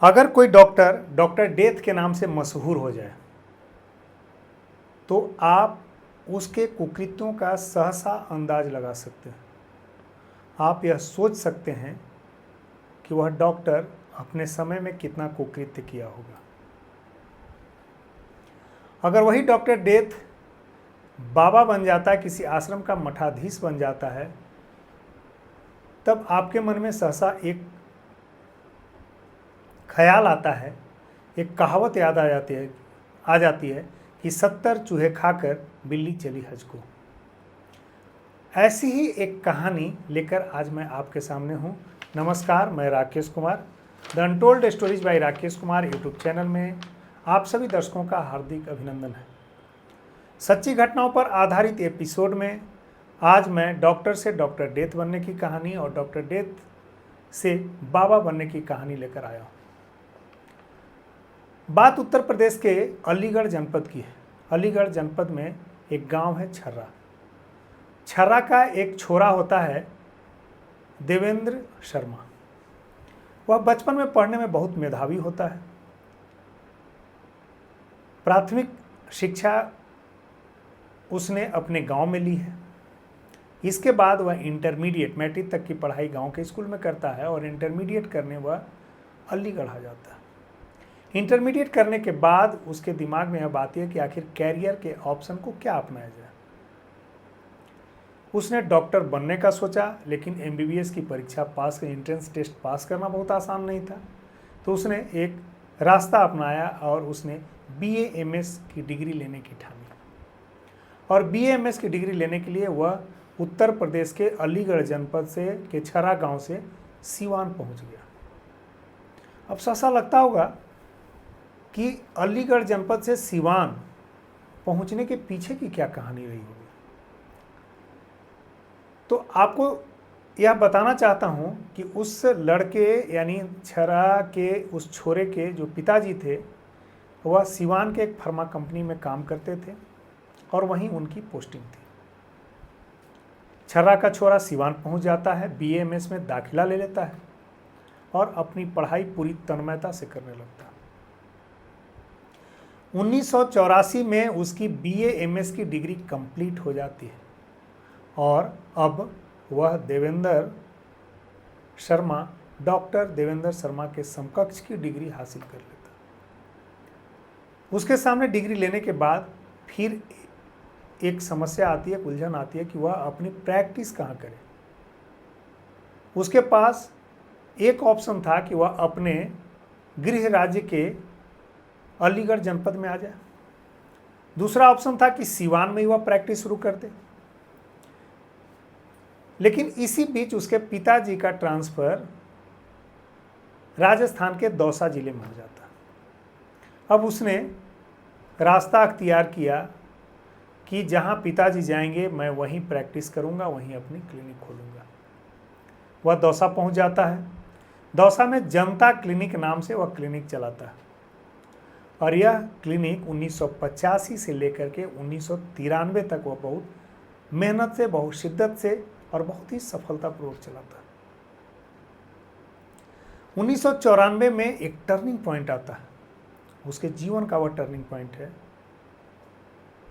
अगर कोई doctor doctor death के नाम से मशहूर हो जाए तो आप उसके कुकृत्यों का सहसा अंदाज लगा सकते हैं। आप यह सोच सकते हैं कि वह डॉक्टर अपने समय में कितना कुकृत्य किया होगा। अगर वही डॉक्टर डेथ बाबा बन जाता है, किसी आश्रम का मठाधीश बन जाता है, तब आपके मन में सहसा एक ख्याल आता है, एक कहावत याद आ जाती है कि 70 चूहे खाकर बिल्ली चली हज को। ऐसी ही एक कहानी लेकर आज मैं आपके सामने हूँ। नमस्कार, मैं Rakesh Kumar. The untold stories bye Rakesh Kumar YouTube channel में आप सभी दर्शकों का हार्दिक अभिनंदन है। सच्ची घटनाओं पर आधारित एपिसोड में आज मैं डॉक्टर से डॉक्टर डेथ बनने की कहानी और डॉक्टर डेथ से बाबा बनने की कहानी लेकर आया हूँ। बात उत्तर प्रदेश के अलीगढ़ जनपद की है। अलीगढ़ जनपद में एक गांव है छर्रा। छर्रा का एक छोरा होता है देवेंद्र शर्मा। वह बचपन में पढ़ने में बहुत मेधावी होता है। प्राथमिक शिक्षा उसने अपने गांव में ली है। इसके बाद वह इंटरमीडिएट मैट्रिक तक की पढ़ाई गांव के स्कूल में करता है और इंटरमीडिएट करने वह अलीगढ़ आ जाता है। इंटरमीडिएट करने के बाद उसके दिमाग में अब आती है कि आखिर कैरियर के ऑप्शन को क्या अपनाया जाए। उसने डॉक्टर बनने का सोचा, लेकिन एमबीबीएस की परीक्षा पास एंट्रेंस टेस्ट पास करना बहुत आसान नहीं था। तो उसने एक रास्ता अपनाया और उसने बीए एमएस की डिग्री लेने की ठानी। और बीए एमएस की डिग्री लेने के लिए वह उत्तर प्रदेश के अलीगढ़ जनपद से के छर्रा गांव से सिवान पहुंच गया। अब ऐसा लगता होगा कि अलीगढ़ जनपद से सिवान पहुंचने के पीछे की क्या कहानी रही होगी। तो आपको यह बताना चाहता हूं कि उस लड़के यानी छर्रा के उस छोरे के जो पिताजी थे, वह सिवान के एक फार्मा कंपनी में काम करते थे और वहीं उनकी पोस्टिंग थी। छर्रा का छोरा सिवान पहुंच जाता है, बीएमएस में दाखिला ले लेता है और अपनी पढ़ाई पूरी तन्मयता से करने लगता है। 1984 में उसकी बीए एमएस की डिग्री कंप्लीट हो जाती है और अब वह देवेंद्र शर्मा डॉक्टर देवेंद्र शर्मा के समकक्ष की डिग्री हासिल कर लेता है। उसके सामने डिग्री लेने के बाद फिर एक समस्या आती है, उलझन आती है कि वह अपनी प्रैक्टिस कहाँ करे। उसके पास एक ऑप्शन था कि वह अपने गृह राज्य के अलीगढ़ जनपद में आ जाए। दूसरा ऑप्शन था कि सिवान में ही वह प्रैक्टिस शुरू कर दे। लेकिन इसी बीच उसके पिताजी का ट्रांसफर राजस्थान के दौसा जिले में हो जाता। अब उसने रास्ता अख्तियार किया कि जहां पिताजी जाएंगे मैं वहीं प्रैक्टिस करूंगा, वहीं अपनी क्लिनिक खोलूंगा। वह दौसा पहुंच जाता है। दौसा में जनता क्लिनिक नाम से वह क्लिनिक चलाता है और यह क्लिनिक 1985 से लेकर के 1993 तक वह बहुत मेहनत से, बहुत शिद्दत से और बहुत ही सफलतापूर्वक चलाता है। 1994 में एक टर्निंग पॉइंट आता है। उसके जीवन का वह टर्निंग पॉइंट है।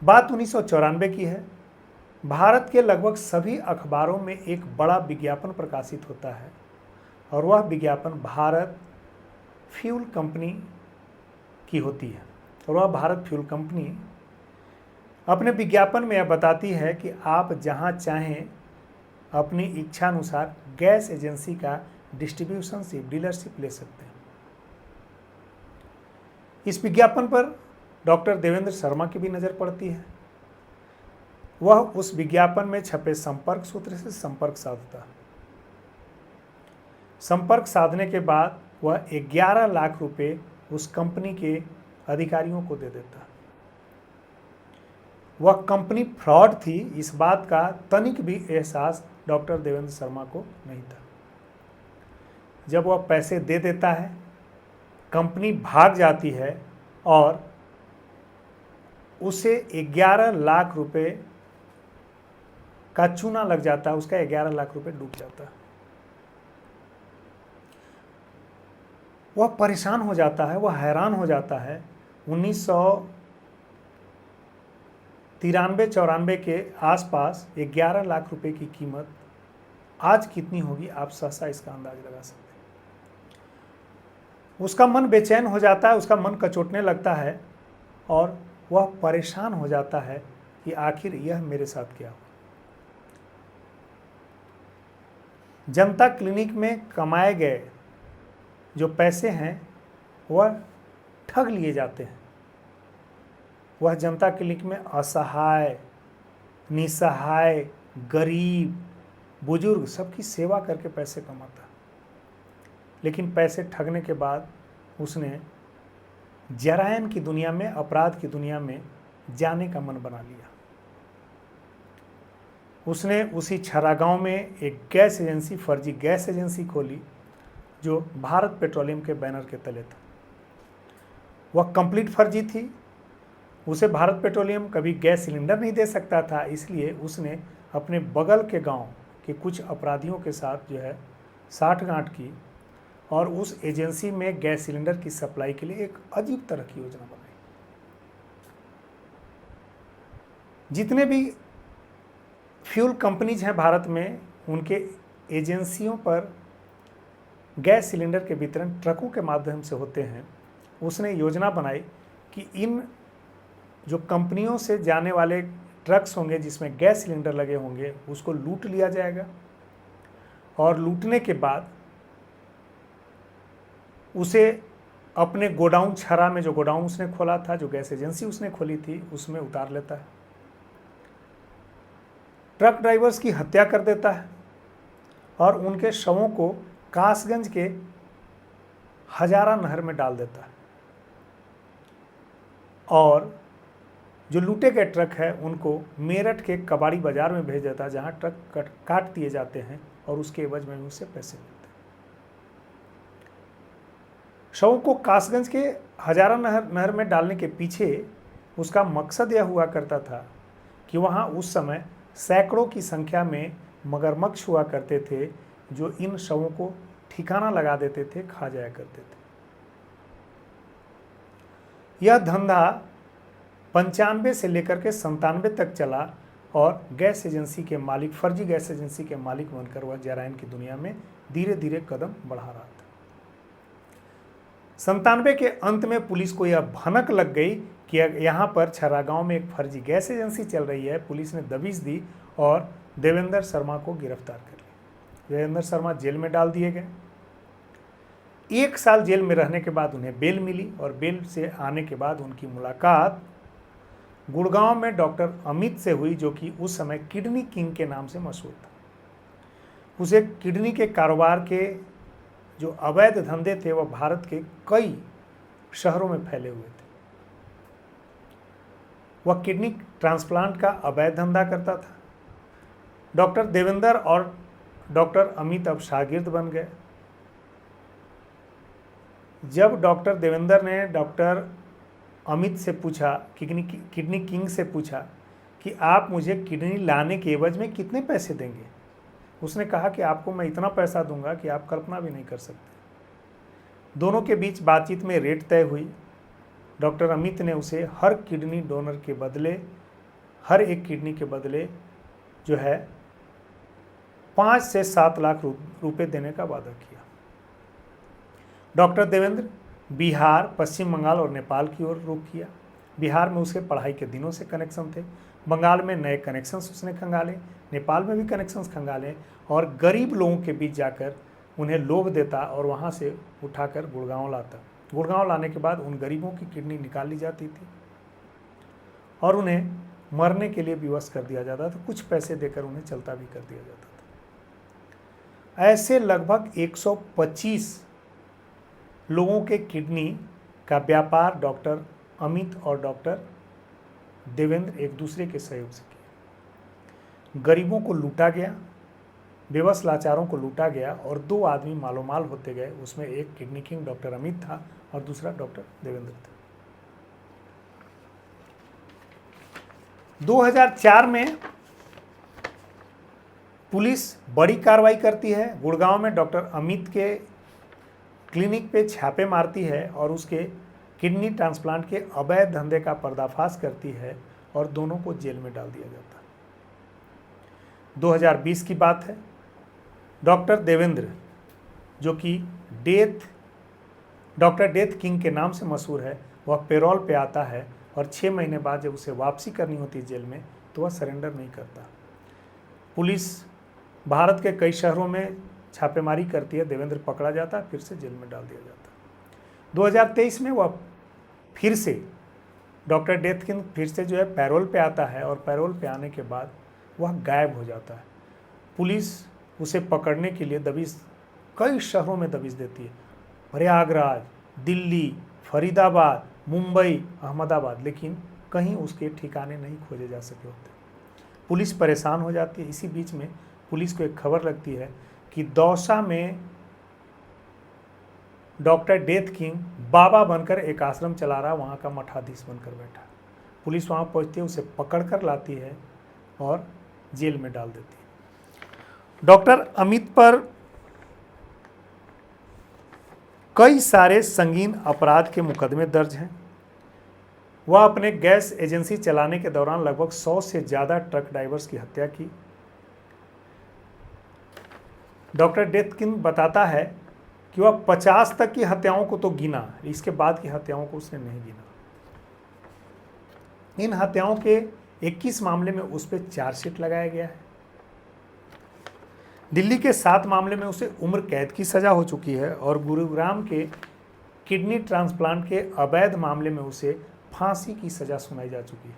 बात 1994 की है। भारत के लगभग सभी अखबारों में एक बड़ा विज्ञापन प्रकाशित होता है और वह विज्ञापन भारत फ्यूल कंपनी की होती है। और वह भारत फ्यूल कंपनी अपने विज्ञापन में यह बताती है कि आप जहां चाहें अपनी इच्छानुसार गैस एजेंसी का डिस्ट्रीब्यूशनशिप डीलरशिप ले सकते हैं। इस विज्ञापन पर डॉक्टर देवेंद्र शर्मा की भी नज़र पड़ती है। वह उस विज्ञापन में छपे संपर्क सूत्र से संपर्क साधता। संपर्क साधने के बाद वह 11 लाख रुपए उस कंपनी के अधिकारियों को दे देता। वह कंपनी फ्रॉड थी, इस बात का तनिक भी एहसास डॉक्टर देवेंद्र शर्मा को नहीं था। जब वह पैसे दे देता है, कंपनी भाग जाती है और उसे 11 लाख रुपए का चूना लग जाता है। उसका 11 लाख रुपए डूब जाता है। वह परेशान हो जाता है, वह हैरान हो जाता है। 1993-94 के आसपास 11 लाख रुपए की कीमत आज कितनी होगी, आप सहसा इसका अंदाज लगा सकते हैं। उसका मन बेचैन हो जाता है, उसका मन कचोटने लगता है और वह परेशान हो जाता है कि आखिर यह मेरे साथ क्या हुआ। जनता क्लिनिक में कमाए गए जो पैसे हैं वह ठग लिए जाते हैं। वह जनता क्लिनिक में असहाय, निसहाय, गरीब, बुजुर्ग सबकी सेवा करके पैसे कमाता। लेकिन पैसे ठगने के बाद उसने जरायन की दुनिया में, अपराध की दुनिया में जाने का मन बना लिया। उसने उसी छरा गांव में एक गैस एजेंसी, फर्जी गैस एजेंसी खोली जो भारत पेट्रोलियम के बैनर के तले था। वह कंप्लीट फर्जी थी। उसे भारत पेट्रोलियम कभी गैस सिलेंडर नहीं दे सकता था, इसलिए उसने अपने बगल के गांव के कुछ अपराधियों के साथ जो है साठगांठ की और उस एजेंसी में गैस सिलेंडर की सप्लाई के लिए एक अजीब तरह की योजना बनाई। जितने भी फ्यूल कंपनीज हैं भारत में, उनके एजेंसियों पर गैस सिलेंडर के वितरण ट्रकों के माध्यम से होते हैं। उसने योजना बनाई कि इन जो कंपनियों से जाने वाले ट्रक्स होंगे जिसमें गैस सिलेंडर लगे होंगे, उसको लूट लिया जाएगा और लूटने के बाद उसे अपने गोडाउन छरा में, जो गोडाउन उसने खोला था, जो गैस एजेंसी उसने खोली थी, उसमें उतार लेता है। ट्रक ड्राइवर्स की हत्या कर देता है और उनके शवों को कासगंज के हजारा नहर में डाल देता है। और जो लूटे गए ट्रक है उनको मेरठ के कबाड़ी बाजार में भेज देता है, जहां ट्रक काट दिए जाते हैं और उसके एवज में उससे पैसे मिलते हैं। शवों को कासगंज के हजारा नहर में डालने के पीछे उसका मकसद यह हुआ करता था कि वहां उस समय सैकड़ों की संख्या में मगरमच्छ हुआ करते थे, जो इन शवों को ठिकाना लगा देते थे, खा जाया करते थे। यह धंधा 95 से लेकर के 97 तक चला और गैस एजेंसी के मालिक, फर्जी गैस एजेंसी के मालिक बनकर वह जरायन की दुनिया में धीरे धीरे कदम बढ़ा रहा था। 97 के अंत में पुलिस को यह भनक लग गई कि यहाँ पर छरा गांव में एक फर्जी गैस एजेंसी चल रही है। पुलिस ने दबिश दी और देवेंद्र शर्मा को गिरफ्तार कर लिया। देवेंद्र शर्मा जेल में डाल दिए गए। 1 साल जेल में रहने के बाद उन्हें बेल मिली और बेल से आने के बाद उनकी मुलाकात गुड़गांव में डॉक्टर अमित से हुई, जो कि उस समय किडनी किंग के नाम से मशहूर था। उसे किडनी के कारोबार के जो अवैध धंधे थे वह भारत के कई शहरों में फैले हुए थे। वह किडनी ट्रांसप्लांट का अवैध धंधा करता था। डॉक्टर देवेंद्र और डॉक्टर अमित अब शागिर्द बन गए। जब डॉक्टर देवेंद्र ने डॉक्टर अमित से पूछा, किडनी किंग से पूछा कि आप मुझे किडनी लाने के एवज में कितने पैसे देंगे, उसने कहा कि आपको मैं इतना पैसा दूंगा कि आप कल्पना भी नहीं कर सकते। दोनों के बीच बातचीत में रेट तय हुई। डॉक्टर अमित ने उसे हर किडनी डोनर के बदले, हर एक किडनी के बदले जो है 5 से 7 लाख रुपए देने का वादा किया। डॉक्टर देवेंद्र बिहार, पश्चिम बंगाल और नेपाल की ओर रुख किया। बिहार में उसके पढ़ाई के दिनों से कनेक्शन थे। बंगाल में नए कनेक्शंस उसने खंगाले, नेपाल में भी कनेक्शंस खंगाले और गरीब लोगों के बीच जाकर उन्हें लोभ देता और वहाँ से उठाकर गुड़गांव लाता। गुड़गांव लाने के बाद उन गरीबों की किडनी निकाल ली जाती थी और उन्हें मरने के लिए विवश कर दिया जाता था। कुछ पैसे देकर उन्हें चलता भी कर दिया जाता था। ऐसे लगभग 125 लोगों के किडनी का व्यापार डॉक्टर अमित और डॉक्टर देवेंद्र एक दूसरे के सहयोग से किया। गरीबों को लूटा गया, बेबस लाचारों को लूटा गया और 2 आदमी मालोमाल होते गए। उसमें एक किडनी किंग डॉक्टर अमित था और दूसरा डॉक्टर देवेंद्र था। 2004 में पुलिस बड़ी कार्रवाई करती है। गुड़गांव में डॉक्टर अमित के क्लिनिक पे छापे मारती है और उसके किडनी ट्रांसप्लांट के अवैध धंधे का पर्दाफाश करती है और दोनों को जेल में डाल दिया जाता है। 2020 की बात है। डॉक्टर देवेंद्र, जो कि डॉक्टर डेथ किंग के नाम से मशहूर है, वह पेरोल पे आता है और 6 महीने बाद जब उसे वापसी करनी होती है जेल में, तो वह सरेंडर नहीं करता। पुलिस भारत के कई शहरों में छापेमारी करती है, देवेंद्र पकड़ा जाता है, फिर से जेल में डाल दिया जाता है। 2023 में वह फिर से डॉक्टर डेथ किंग फिर से जो है पैरोल पे आता है और पैरोल पे आने के बाद वह गायब हो जाता है। पुलिस उसे पकड़ने के लिए दबिश कई शहरों में दबिश देती है, प्रयागराज, दिल्ली, फरीदाबाद, मुंबई, अहमदाबाद, लेकिन कहीं उसके ठिकाने नहीं खोजे जा सके होते। पुलिस परेशान हो जाती है। इसी बीच में पुलिस को एक खबर लगती है कि दौसा में डॉक्टर डेथ किंग बाबा बनकर एक आश्रम चला रहा, वहाँ का मठाधीश बनकर बैठा। पुलिस वहाँ पहुँचती है, उसे पकड़ कर लाती है और जेल में डाल देती है। डॉक्टर अमित पर कई सारे संगीन अपराध के मुकदमे दर्ज हैं। वह अपने गैस एजेंसी चलाने के दौरान लगभग 100 से ज़्यादा ट्रक ड्राइवर्स की हत्या की। डॉक्टर डेथ किंग बताता है कि वह 50 तक की हत्याओं को तो गिना, इसके बाद की हत्याओं को उसने नहीं गिना। इन हत्याओं के 21 मामले में उस पर चार्जशीट लगाया गया है। दिल्ली के 7 मामले में उसे उम्र कैद की सजा हो चुकी है और गुरुग्राम के किडनी ट्रांसप्लांट के अवैध मामले में उसे फांसी की सजा सुनाई जा चुकी है।